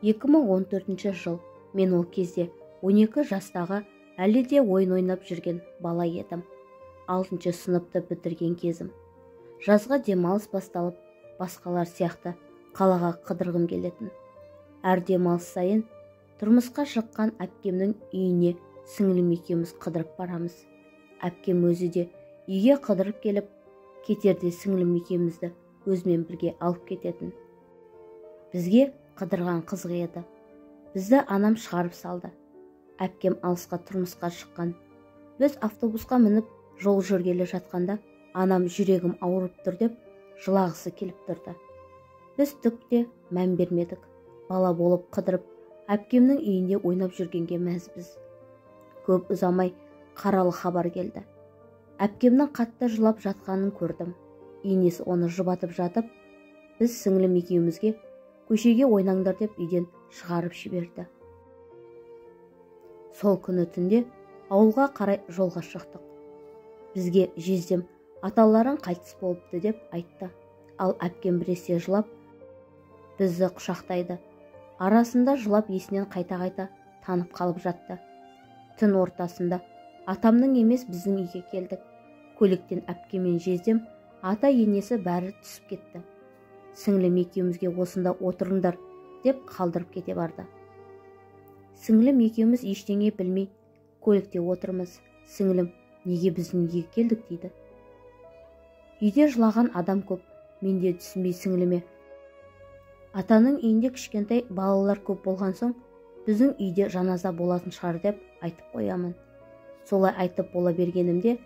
2014 жыл. Мен ол кезде 12 жастағы әлі де ойын ойнап жүрген бала едім. 6 сыныпты бітірген кезім. Жазға демалыс басталып, басқалар сияқты қалаға қыдырғым келетін. Әр демалыс сайын тұрмысқа шыққан әпкемнің үйіне сіңілім екеуміз қыдырып барамыз. Әпкем өзі де үйге қыдырып келіп, кетерде сіңілім екеумізді өзімен бірге алып кететін. Бізге қыдырған қызық еді. Бізді анам шығарып салды. Әпкем алысқа тұрмысқа шыққан. Біз автобусқа мініп жол жүргелі жатқанда анам жүрегім ауырып тұр деп жылағысы келіп тұрды. Біз түкте мән бермедік. Бала болып қыдырып, әпкемнің үйінде ойнап жүргенге мәзбіз. Көп ұзамай қаралы хабар келді. Әпкемнің қатты жылап жатқанын көрдім. Енесі оны жұбатып жатып, біз сіңілім екеумізге көшеге ойнаңдар деп үйден шығарып жіберді. Сол күні түнде ауылға қарай жолға шықтық. Бізге жездем аталарың қайтыс болыпты деп айтты. Ал әпкем біресе жылап, бізді құшақтайды. Арасында жылап есінен қайта-қайта танып қалып жатты. Түн ортасында атамның емес біздің үйге келдік. Көліктен әпкемен жездем, ата енесі бәрі түсіп кетті. Сіңілім екеумізге осында отырыңдар деп қалдырып кете барды. Сіңілім екеуміз ештеңе білмей көлікте отырмыз. Сіңілім, неге біздің үйге келдік дейді. Үйде жылаған адам көп. Мен де түсінбей сіңіліме. Атаның үйінде кішкентай балалар көп болған соң, біздің үйде жаназа болатын шығар деп айтып қоямын. Солай айтып бола бергенімде,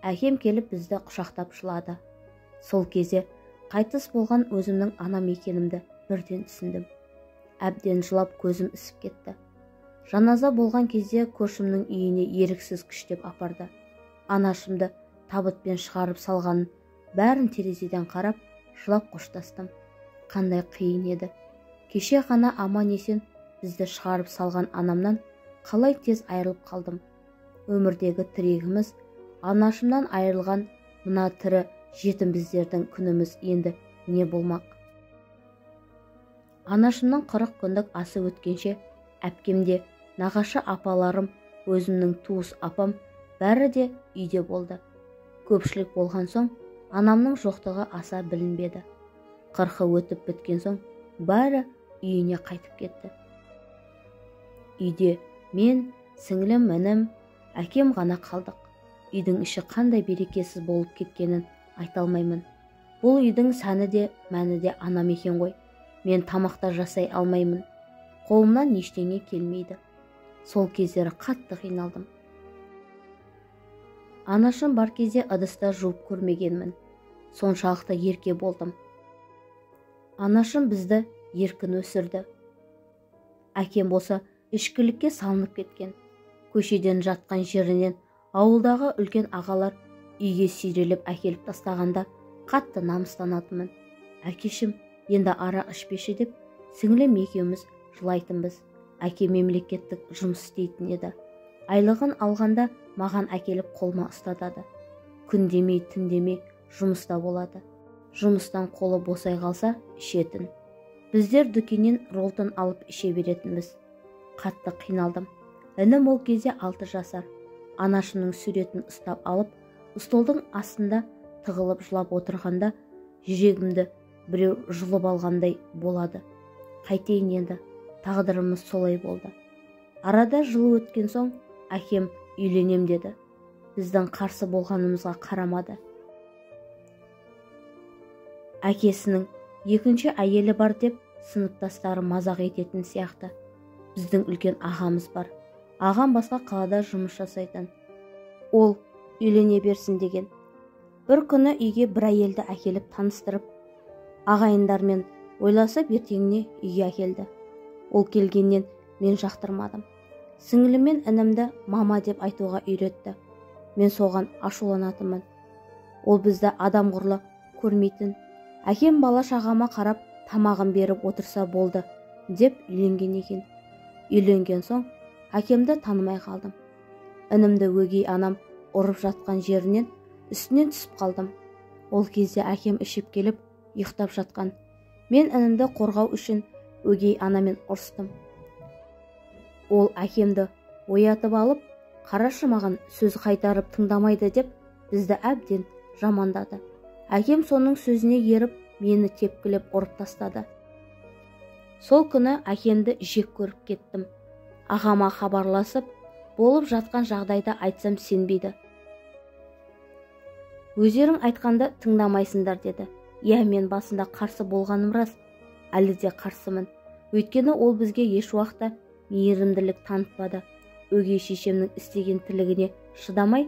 әкем келіп бізді құшақтап жылады. Сол кезде қайтыс болған өзімнің анам екенімді бірден түсіндім. Әбден жылап көзім ісіп кетті. Жаназа болған кезде көршімнің үйіне еріксіз күштеп апарды. Анашымды табытпен шығарып салғанын бәрін терезеден қарап, жылап қоштастым. Қандай қиын еді. Кеше ғана аман есен бізді шығарып салған анамнан қалай тез айырылып қалдым. Өмірдегі тірегіміз, анашымнан айырылған мына тірі жетім біздердің күніміз енді не болмақ? Анашымның 40 күндік асы өткенше, әпкемде, нағашы апаларым, өзімнің туыс апам бәрі де үйде болды. Көпшілік болған соң, анамның жоқтығы аса білінбеді. 40 өтіп біткен соң, бәрі үйіне қайтып кетті. Үйде мен, сіңілім, інім, әкем ғана қалдық. Үйдің іші қандай берекесіз болып кеткенін айта алмаймын. Бұл үйдің сәні де, мәні де анам екен ғой. Мен тамақта жасай алмаймын. Қолымнан ештеңе келмейді. Сол кездері қатты қиналдым. Анашым бар кезде ыдыста жуып көрмегенмін. Соншалықты ерке болдым. Анашым бізді еркін өсірді. Әкем болса ішкілікке салынып кеткен. Көшеден жатқан жерінен ауылдағы үлкен ағалар үйге сүйрелеп әкеліп тастағанда қатты намыстанатынмын. Әкешім, енді арақ ішпеші деп сіңілім екеуміз жылайтынбыз. Әке мемлекеттік жұмыс істейтін еді. Айлығын алғанда маған әкеліп қолыма ұстатады. Күн демей, түн демей жұмыста болады. Жұмыстан қолы босай қалса ішетін. Біздер дүкеннен ролтон алып іше беретінбіз. Қатты қиналдым. Інім ол кезде 6 жасар. Анашымның суретін ұстап алып, столдың астында тығылып жылап отырғанда, жүрегімді біреу жұлып алғандай болады. Қайтейін енді, тағдырымыз солай болды. Арада жыл өткен соң, әкем үйленем деді. Біздің қарсы болғанымызға қарамады. Әкесінің екінші әйелі бар деп сыныптастары мазақ ететін сияқты. Біздің үлкен ағамыз бар. Ағам басқа қалада жұмыс жасайтын. Ол үйлене берсін деген. Бір күні үйге бір әйелді әкеліп таныстырып, ағайындармен ойласып ертеңіне үйге әкелді. Ол келгеннен мен жақтырмадым. Сіңілімен інімді мама деп айтуға үйретті. Мен соған ашуланатынмын. Ол бізді адам құрлы көрмейтін. Әкем бала шағама қарап тамағын беріп отырса болды деп үйленген екен. Үйленген соң әкемді танымай қалдым. Інімді өгей анам ұрып жатқан жерінен үстінен түсіп қалдым. Ол кезде әкем ішіп келіп ұйықтап жатқан. Мен інімді қорғау үшін өгей анамен ұрыстым. Ол әкемді оятып алып, қарашы маған сөз қайтарып тыңдамайды деп бізді әбден жамандады. Әкем соның сөзіне еріп, мені тепкілеп ұрып тастады. Сол күні әкемді жек көріп кеттім. Ағама хабарласып, болып жатқан жағдайда айтсам сенбейді. Өздерің айтқанда тыңдамайсыңдар деді. Иә, мен басында қарсы болғаным рас, әлі де қарсымын. Өйткені ол бізге еш уақытта мейірімділік танытпады. Өгей шешемнің істеген тірлігіне шыдамай,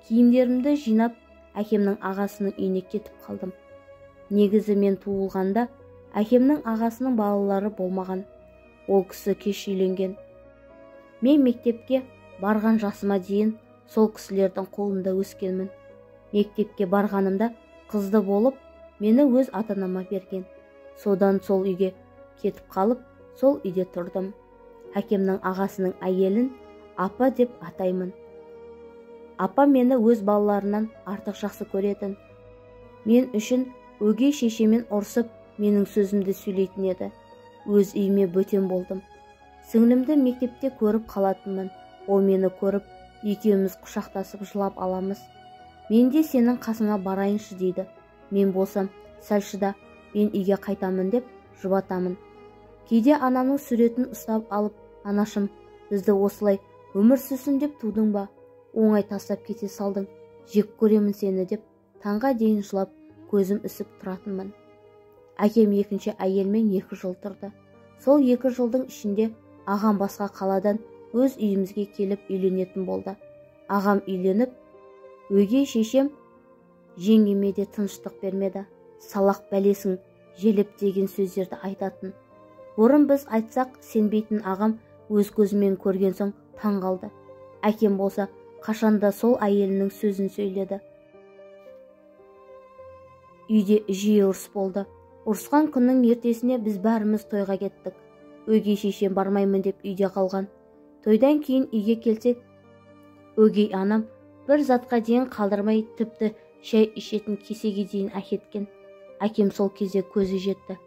киімдерімді жинап, әкемнің ағасының үйіне кетіп қалдым. Негізі мен туылғанда әкемнің ағасының балалары болмаған. Ол кісі кеш үйленген. Мен мектепке барған жасыма дейін сол кісілердің қолында өскенмін. Мектепке барғанымда қызды болып, мені өз ата-анама берген. Содан сол үйге кетіп қалып, сол үйде тұрдым. Әкемнің ағасының әйелін апа деп атаймын. Апа мені өз балаларынан артық жақсы көретін. Мен үшін өгей шешемен ұрсып, менің сөзімді сөйлейтін еді. Өз үйіме бөтен болдым. Сіңлімді мектепте көріп қалатынмын. Ол мені көріп, екеуміз құшақтасып жылап аламыз. Мен де сенің қасыңа барайыншы дейді. Мен болсам, сәл шыда, мен үйге қайтамын деп жұбатамын. Кейде анамның суретін ұстап алып, анашым, бізді осылай өмір сүрсін деп тудың ба? Оңай тастап кете салдың, жек көремін сені деп таңға дейін жылап, көзім үсіп тұратынмын. Әкем екінші әйелмен 2 жыл тұрды. Сол 2 жылдың ішінде ағам басқа қаладан өз үйімізге келіп үйленетін болды. Ағам үйленіп, өгей шешем жеңгеме де тыныштық бермеді. Салақ бәлесің желеп деген сөздерді айтатын. Бұрын біз айтсақ сенбейтін ағам өз көзімен көрген соң таң қалды. Әкем болса қашанда сол әйелінің сөзін сөйледі. Үйде жиі ұрыс болды. Ұрысқан күннің ертесіне біз бәріміз тойға кеттік. Өгей шешем бармаймын деп үйде қалған. Тойдан кейін үйге келсек, өгей анам бір затқа дейін қалдырмай, тіпті шай ішетін кесеге дейін әкеткен. Әкем сол кезде көзі жетті.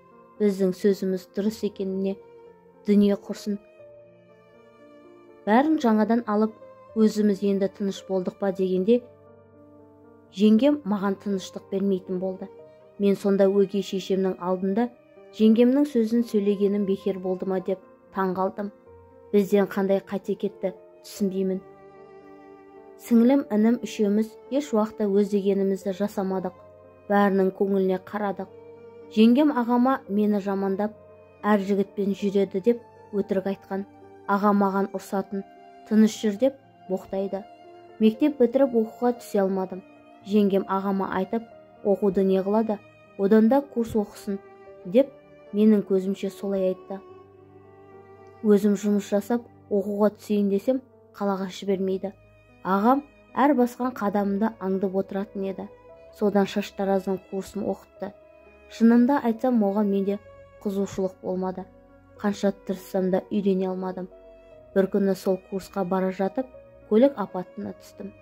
Біздің сөзіміз дұрыс екеніне дүние құрсын. Бәрін жаңадан алып, өзіміз енді тыныш болдық па дегенде, жеңгем маған тыныштық бермейтін болды. Мен сонда өгей шешемнің алдында жеңгемнің сөзін сөйлегенім бекер болды ма деп таң қалдым. Бізден қандай қате кетті, түсінбеймін. Сіңлім, інім үшеуміз еш уақытта өз дегенімізді жасамадық. Бәрінің көңіліне қарадық. Жеңгем ағама мені жамандап, әр жігітпен жүреді деп өтірік айтқан. Ағам маған ұрсатын, тыныш жүр деп боқтайды. Мектеп бітіріп оқуға түсе алмадым. Жеңгем ағама айтып, оқуды не қылады, одан да курс оқысын деп менің көзімше солай айтты. Өзім жұмыс жасап, оқуға түсейін десем, қалаға жібермейді. Ағам әр басқан қадамында аңдып отыратын еді. Содан шаштараздың курсын оқытты. Шынымда айтсам, оған менде қызығушылық болмады. Қанша тырыссам да үйрене алмадым. Бір күні сол курсқа бара жатып, көлік апатына түстім.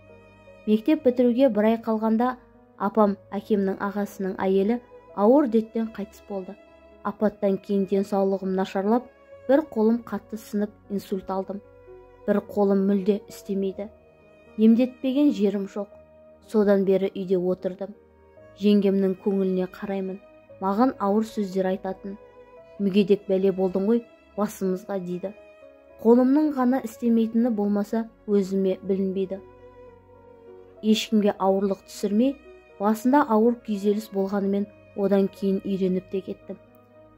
Мектеп бітіруге 1 ай қалғанда апам, әкемнің ағасының әйелі, ауыр дерттен қайтыс болды. Апаттан кейін денсаулығым нашарлап, бір қолым қатты сынып инсульт алдым. Бір қолым мүлде істемейді. Емдетпеген жерім жоқ. Содан бері үйде отырдым. Жеңгемнің көңіліне қараймын. Маған ауыр сөздер айтатын. Мүгедек бәле болдың ғой, басымызға дейді. Қолымның ғана істемейтіні болмаса, өзіме білінбейді. Ешкімге ауырлық түсірмей, басында ауыр күйзеліс болғанымен, одан кейін үйреніп те кеттім.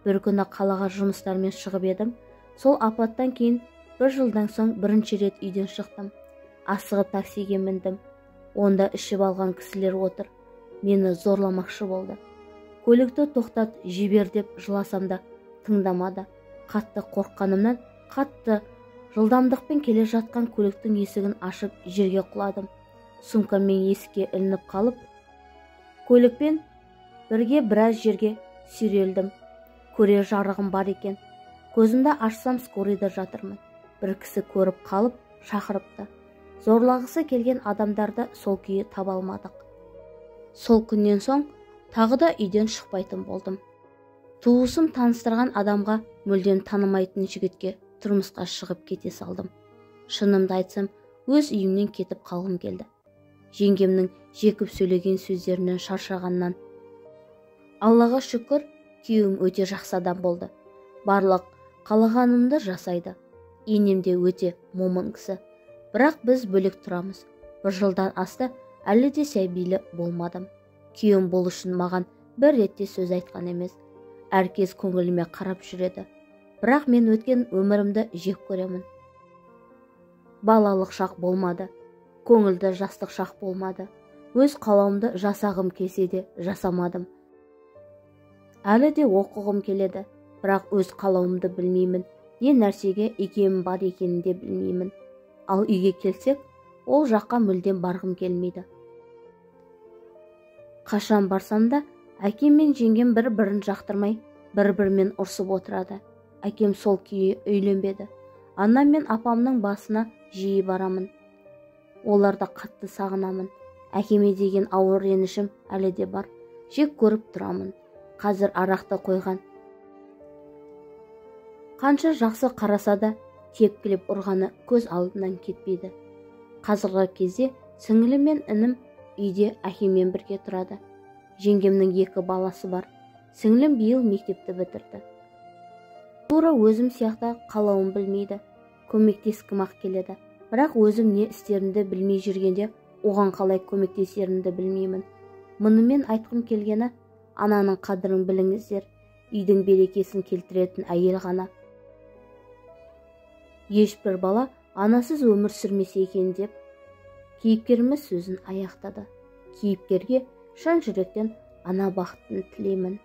Бір күні қалаға жұмыстармен шығып едім. Сол апаттан кейін 1 жылдан соң бірінші рет үйден шықтым. Асығып таксиге міндім. Онда ішіп алған кісілер отыр. Мені зорламақшы болды. Көлікті тоқтат, жібер деп жыласам да тыңдамады. Қатты қорыққанымнан қатты жылдамдықпен келе жатқан көліктің есігін ашып жерге құладым. Сумкаммен есікке ілініп қалып, көлікпен бірге біраз жерге сүйрелдім. Көре жарығым бар екен. Көзімді ашсам, скорыйда жатырмын. Бір кісі көріп қалып шақырыпты. Зорлағысы келген адамдарды сол күйі таба алмадық. Сол күннен соң тағы да үйден шықпайтын болдым. Туысым таныстырған адамға мүлдем танымайтын жігітке тұрмысқа шығып кете салдым. Шынымды айтсам, өз үйімнен кетіп қалғым келді. Жеңгемнің жекіп сөйлеген сөздерінен шаршағаннан. Аллаға шүкір, күйеуім өте жақсы адам болды. Барлық қалағанымды жасайды. Енем де өте момын кісі. Бірақ біз бөлек тұрамыз. 1 жылдан асты, әлі де сәбилі болмадым. Күйеуім бұл үшін маған бір ретте сөз айтқан емес. Әркез көңіліме қарап жүреді. Бірақ мен өткен өмірімді жек көремін. Балалық шақ болмады. Көңілді жастық шақ болмады. Өз қалауымды жасағым келсе де жасамадым. Әлі де оқығым келеді. Бірақ өз қалауымды білмеймін. Не нәрсеге икемім бар екенін де білмеймін. Ал үйге келсек, ол жаққа мүлдем барғым келмейді. Қашан барсам да, әкем мен жеңгем бір-бірін жақтырмай, бір-бірімен ұрсып отырады. Әкем сол күйі үйленбеді. Анам мен апамның басына жиі барамын. Оларды қатты сағынамын. Әкеме деген ауыр ренішім әлі де бар. Жек көріп тұрамын. Қазір арақты қойған. Қанша жақсы қараса да, тепкілеп ұрғаны көз алдынан кетпейді. Қазіргі кезде сіңілім мен інім үйде әкеммен бірге тұрады. Жеңгемнің 2 баласы бар. Сіңілім биыл мектепті бітірді. Тура өзім сияқты қалауын білмейді. Көмектескім-ақ келеді. Бірақ өзім не істерімді білмей жүргенде, оған қалай көмектесерімді білмеймін. Мұнымен айтқым келгені, ананың қадірін біліңіздер. Үйдің берекесін келтіретін әйел ғана. Ешбір бала анасыз өмір сүрмесе екен деп, кейіпкеріміз сөзін аяқтады. Кейіпкерге шын жүректен ана бақытын тілеймін.